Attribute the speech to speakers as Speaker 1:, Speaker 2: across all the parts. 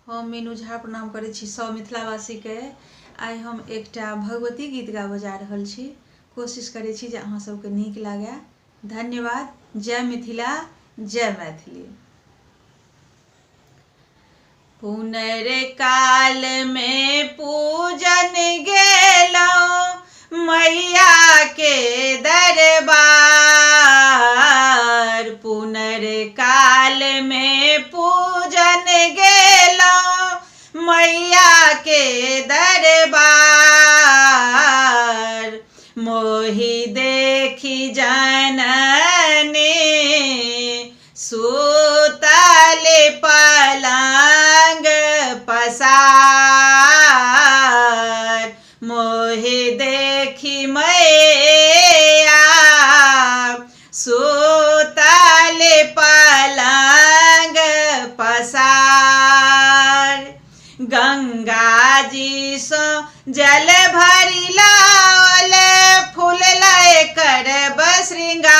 Speaker 1: हम मीनू झा प्रणाम करै छी सब मिथिलावासी के। आइ हम एकटा भगवती गीत गाबऽ जा रहल छी। कोशिश करै छी जे अहाँ सबके नीक लागै। धन्यवाद। जय मिथिला, जय मैथिली। पुनर्काल में पूजन गेलौं मैया के दरबार। पुनर्काल में पूजन गेलौं मैया के दरबार। मोहि देखी जननी सुतल पलंग पसार। मोहि देखी मैया सुतल पलंग पसार। गंगा जी सो जल भरि लाओल फूललै करब श्रृंगार।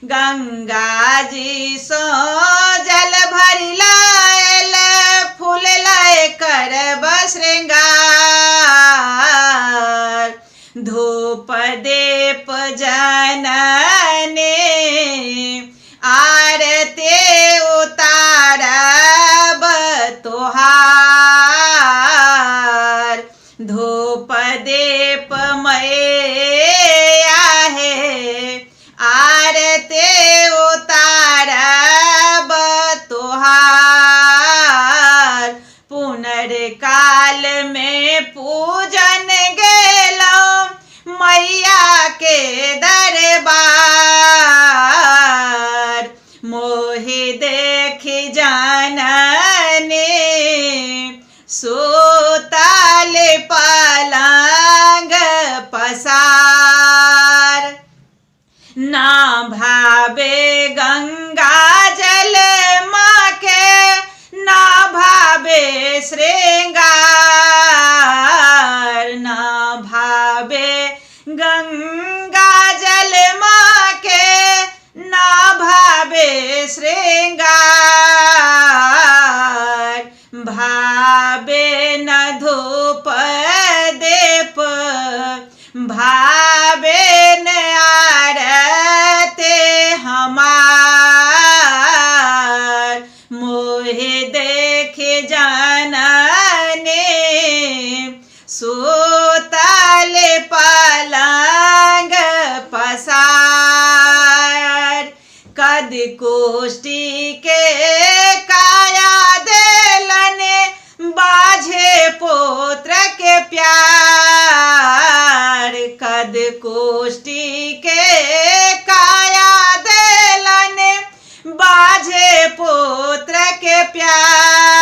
Speaker 1: गंगा जी सो जल भरि लाओल फूललै करब श्रृंगार। धूप दीप जननी आरती उतारब तोहार। धूप दीप मैया हे आरती उतारब तोहार। पुनर्काल में पूजन गेलौं मैया के दरबार। मोहि देखी जननी सुतल पलंग पसार। ना भावे गंगा जल माँ के ना भावे श्रृंगार। ना भावे गंगा जल माँ के ना भावे श्रृंगार। भावे न धूप दीप भावे न आरती हमार। मोहि देखि जननी सुतल पलंग पसार। कद कोष्ठी के काया देलन बाझे पुत्र के प्यार। कद कोष्ठी के काया देलन बाझे पुत्र के प्यार।